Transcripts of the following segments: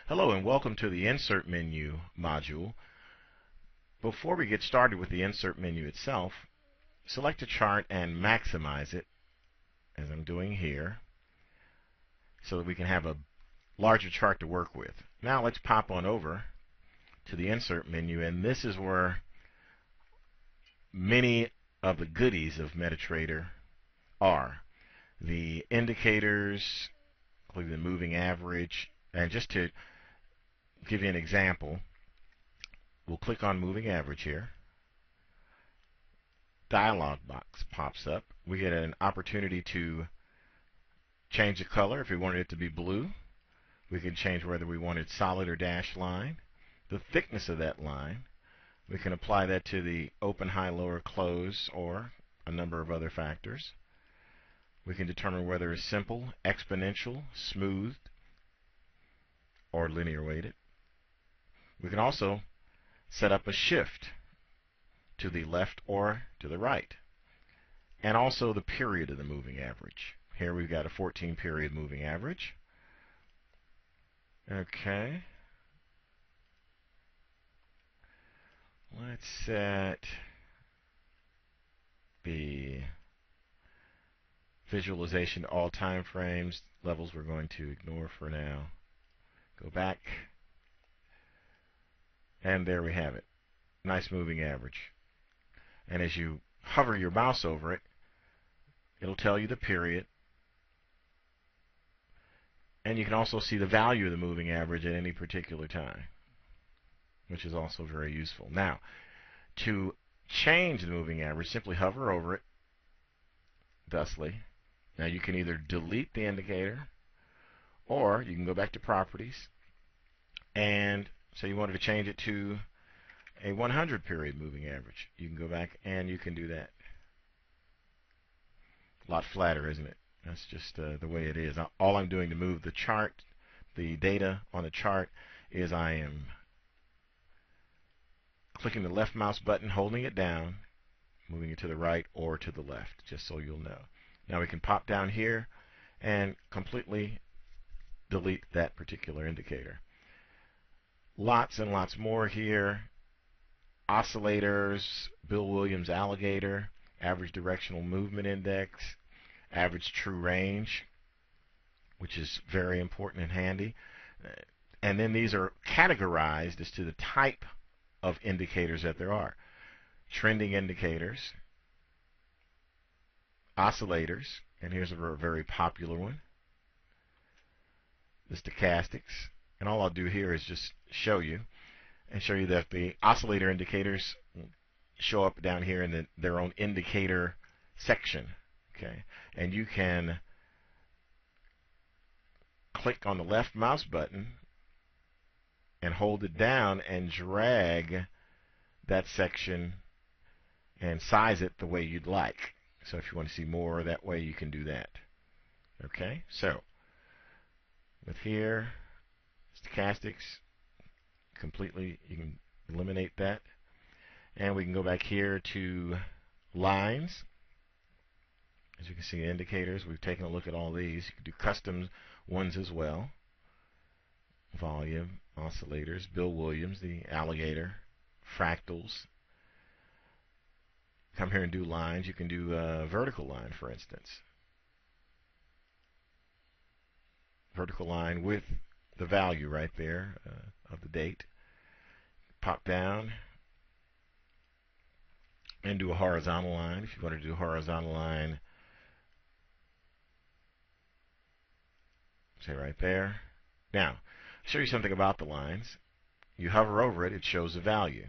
Hello and welcome to the Insert Menu module. Before we get started with the Insert Menu itself, select a chart and maximize it, as I'm doing here, so that we can have a larger chart to work with. Now let's pop on over to the Insert Menu, and this is where many of the goodies of MetaTrader are. The indicators, including the moving average, and just to give you an example, we'll click on moving average here. Dialog box pops up. We get an opportunity to change the color. If we wanted it to be blue, we can change whether we wanted solid or dashed line. The thickness of that line, we can apply that to the open, high, lower, close, or a number of other factors. We can determine whether it's simple, exponential, smoothed, or linear weighted. We can also set up a shift to the left or to the right, and also the period of the moving average. Here we've got a 14 period moving average. Okay. Let's set the visualization to all time frames. Levels we're going to ignore for now. Go back. And there we have it. Nice moving average. And as you hover your mouse over it, it'll tell you the period. And you can also see the value of the moving average at any particular time, which is also very useful. Now, to change the moving average, simply hover over it thusly. Now you can either delete the indicator, or you can go back to properties, and say you wanted to change it to a 100 period moving average. You can go back and you can do that. A lot flatter, isn't it? That's just the way it is. All I'm doing to move the chart, the data on the chart, is I am clicking the left mouse button, holding it down, moving it to the right or to the left, just so you'll know. Now we can pop down here and completely delete that particular indicator. Lots and lots more here. Oscillators, Bill Williams Alligator, average directional movement index, average true range, which is very important and handy. And then these are categorized as to the type of indicators that there are. Trending indicators, oscillators, and here's a very popular one, the stochastics. And all I'll do here is just show you that the oscillator indicators show up down here in their own indicator section. Okay, and you can click on the left mouse button and hold it down and drag that section and size it the way you'd like. So if you want to see more that way, you can do that. Okay, so with here, stochastics, completely, you can eliminate that. And we can go back here to lines. As you can see, indicators, we've taken a look at all these. You can do custom ones as well. Volume, oscillators, Bill Williams, the alligator, fractals. Come here and do lines. You can do a vertical line, for instance. Vertical line with the value right there of the date. Pop down and do a horizontal line. If you want to do a horizontal line, say right there. Now, I'll show you something about the lines. You hover over it, it shows a value.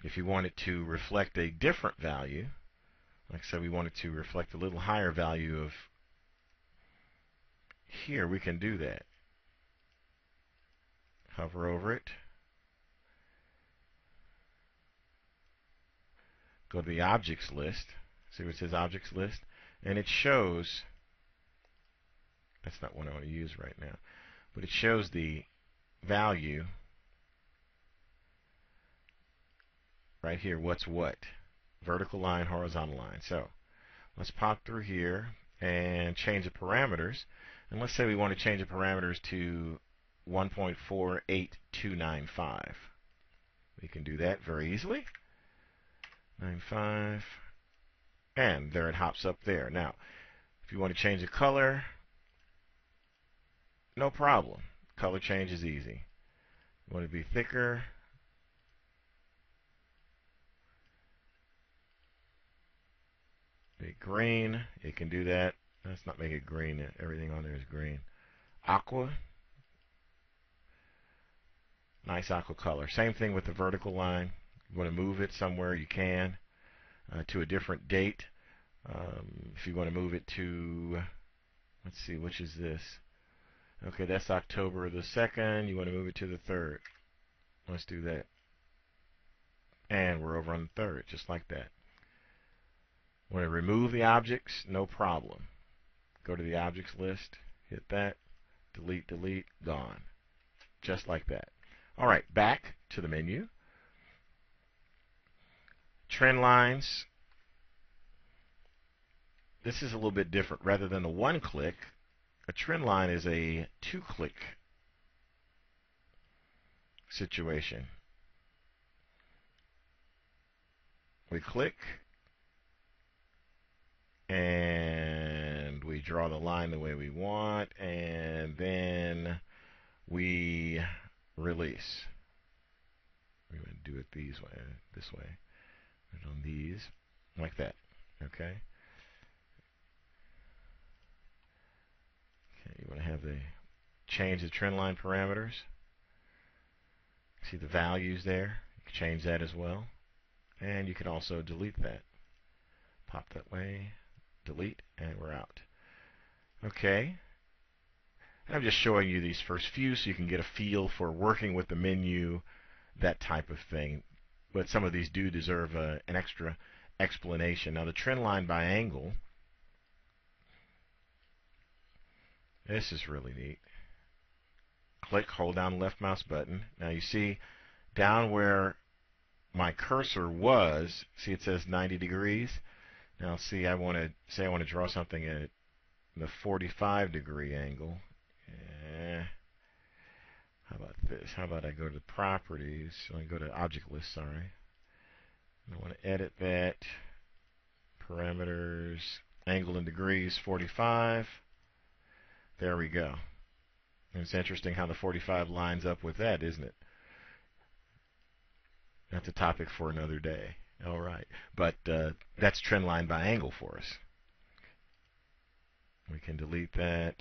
If you want it to reflect a different value, like I said, we want it to reflect a little higher value of here, we can do that. Hover over it. Go to the objects list. See what it says, objects list? And it shows, that's not what I want to use right now, but it shows the value right here, what's what. Vertical line, horizontal line. So let's pop through here and change the parameters. And let's say we want to change the parameters to 1.48295. We can do that very easily. 95. And there it hops up there. Now, if you want to change the color, no problem. Color change is easy. You want it to be thicker. Make green. It can do that. Let's not make it green. Everything on there is green. Aqua. Nice aqua color. Same thing with the vertical line. You want to move it somewhere, you can. To a different date. If you want to move it to, let's see, which is this? Okay, that's October the 2nd. You want to move it to the 3rd. Let's do that. And we're over on the 3rd, just like that. Want to remove the objects? No problem. Go to the objects list, hit that, delete, delete, gone. Just like that. All right, back to the menu. Trend lines. This is a little bit different. Rather than a one-click, a trend line is a two-click situation. We click, and we draw the line the way we want, and then we release. We're going to do it this way. And on these, like that. Okay. You want to have the change the trend line parameters. See the values there. You can change that as well. And you can also delete that. Pop that way, delete, and we're out. Okay. I'm just showing you these first few so you can get a feel for working with the menu, that type of thing. But some of these do deserve an extra explanation. Now the trend line by angle. This is really neat. Click, hold down the left mouse button. Now you see down where my cursor was, see it says 90 degrees. Now see, I want to draw something at the 45-degree angle. How about this? How about I go to properties? So I go to object list, sorry. I want to edit that. Parameters, angle in degrees, 45. There we go. And it's interesting how the 45 lines up with that, isn't it? That's a topic for another day. All right. But that's trend line by angle for us. We can delete that.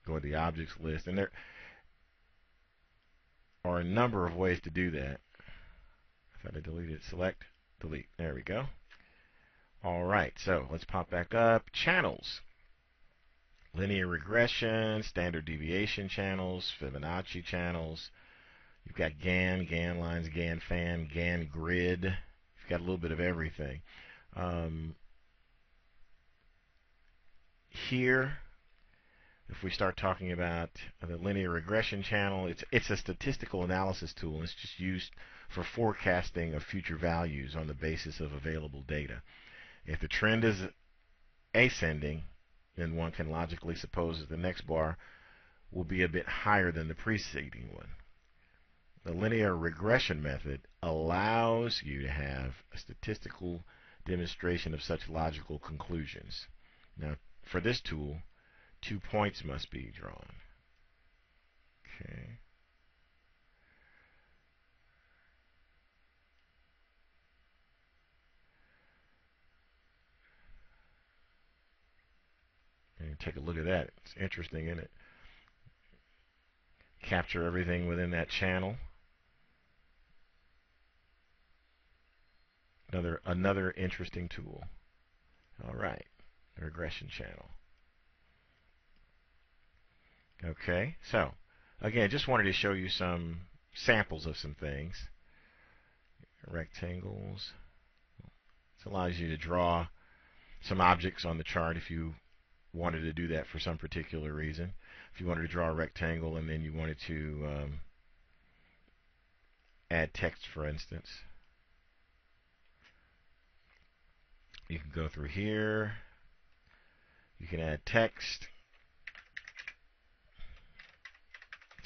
Go to the objects list. And there are a number of ways to do that. If I delete it, select, delete. There we go. All right. So let's pop back up. Channels. Linear regression, standard deviation channels, Fibonacci channels. You've got GAN, GAN lines, GAN fan, GAN grid. You've got a little bit of everything. Here, if we start talking about the linear regression channel, it's a statistical analysis tool, and it's just used for forecasting of future values on the basis of available data. If the trend is ascending, then one can logically suppose that the next bar will be a bit higher than the preceding one. The linear regression method allows you to have a statistical demonstration of such logical conclusions. Now, for this tool, 2 points must be drawn. Okay. And take a look at that. It's interesting, isn't it? Capture everything within that channel. Another interesting tool. All right, the regression channel. Okay, so again, just wanted to show you some samples of some things. Rectangles. This allows you to draw some objects on the chart if you wanted to do that for some particular reason. If you wanted to draw a rectangle and then you wanted to add text, for instance, you can go through here. You can add text.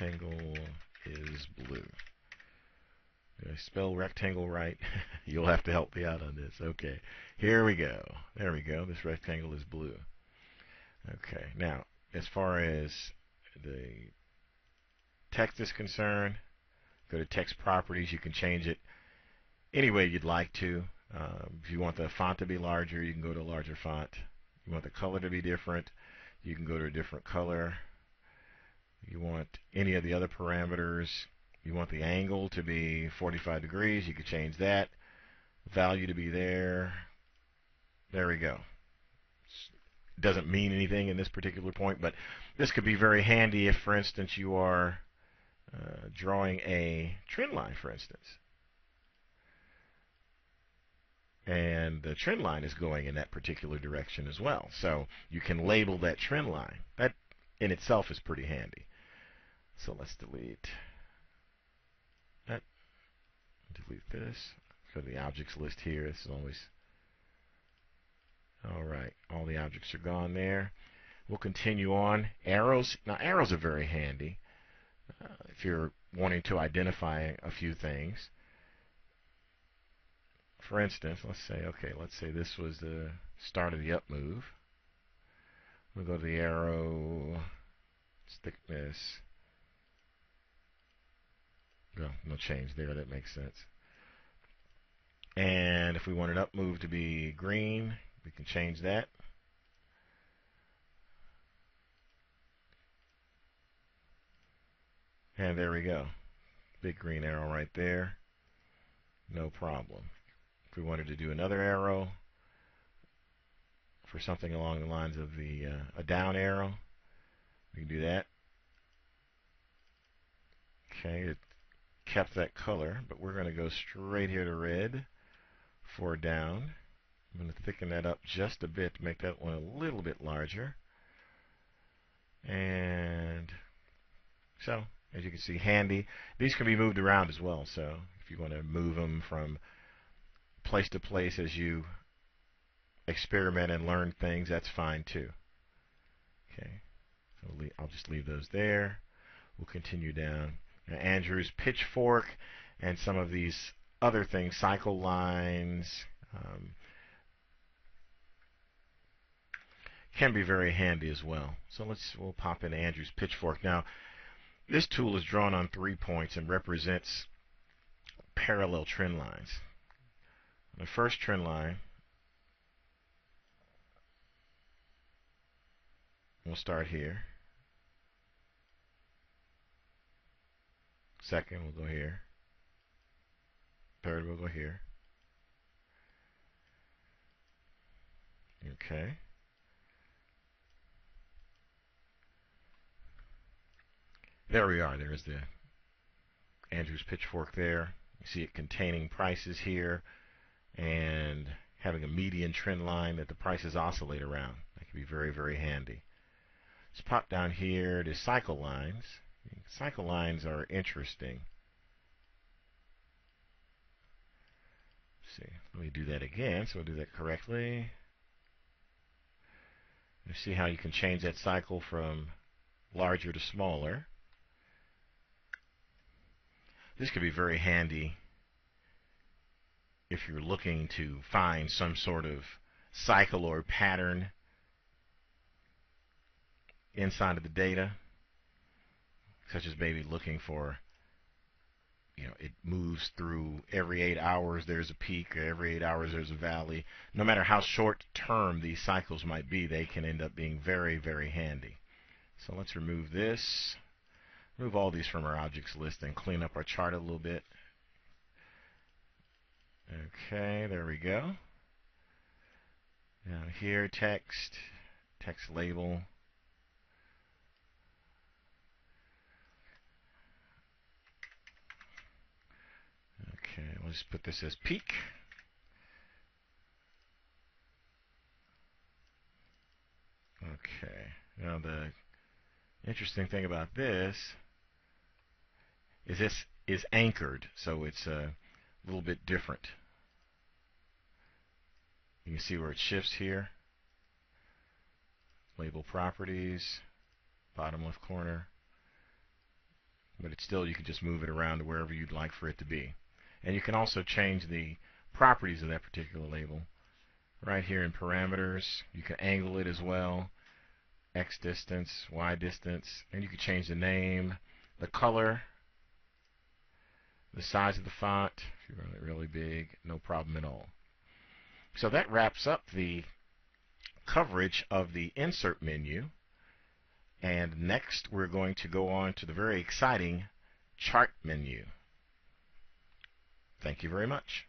rectangle is blue. Did I spell rectangle right? You'll have to help me out on this. Okay, here we go. There we go. This rectangle is blue. Okay, now as far as the text is concerned, go to text properties. You can change it any way you'd like to. If you want the font to be larger, you can go to a larger font. You want the color to be different, you can go to a different color. You want any of the other parameters. You want the angle to be 45 degrees, you can change that. Value to be there. There we go. Doesn't mean anything in this particular point, but this could be very handy if, for instance, you are drawing a trend line, for instance. And the trend line is going in that particular direction as well. So you can label that trend line. That in itself is pretty handy. So let's delete that. Delete this. Go to the objects list here. This is always... Alright, all the objects are gone there. We'll continue on. Arrows. Now arrows are very handy if you're wanting to identify a few things. For instance, let's say this was the start of the up move. We'll go to the arrow thickness. No change there, that makes sense. And if we want an up move to be green, we can change that. And there we go. Big green arrow right there. No problem. If we wanted to do another arrow for something along the lines of a down arrow, we can do that. Okay, it kept that color, but we're going to go straight here to red for down. I'm going to thicken that up just a bit to make that one a little bit larger. And so, as you can see, handy. These can be moved around as well, so if you want to move them from place to place as you experiment and learn things, that's fine too. Okay, so I'll just leave those there. We'll continue down. Now, Andrew's pitchfork and some of these other things, cycle lines, can be very handy as well. So we'll pop in Andrew's pitchfork. Now, this tool is drawn on 3 points and represents parallel trend lines. The first trend line, we'll start here. Second, we'll go here. Third, we'll go here. Okay. There we are. There's the Andrew's pitchfork there. You see it containing prices here and having a median trend line that the prices oscillate around. That can be very, very handy. Let's pop down here to cycle lines. Cycle lines are interesting. Let's see, let me do that again so we'll do that correctly. You see how you can change that cycle from larger to smaller. This could be very handy if you're looking to find some sort of cycle or pattern inside of the data, such as maybe looking for, it moves through every 8 hours there's a peak, or every 8 hours there's a valley. No matter how short term these cycles might be, they can end up being very, very handy. So let's remove this. Remove all these from our objects list and clean up our chart a little bit. Okay, there we go. Now here, text label. Okay, let's put this as peak. Okay, now the interesting thing about this is anchored, so it's a little bit different. You can see where it shifts here. Label properties, bottom left corner. but it's still, you can just move it around to wherever you'd like for it to be. And you can also change the properties of that particular label. Right here in parameters, you can angle it as well, X distance, Y distance, and you can change the name, the color, the size of the font. If you run it really big, no problem at all. So that wraps up the coverage of the insert menu. And next we're going to go on to the very exciting chart menu. Thank you very much.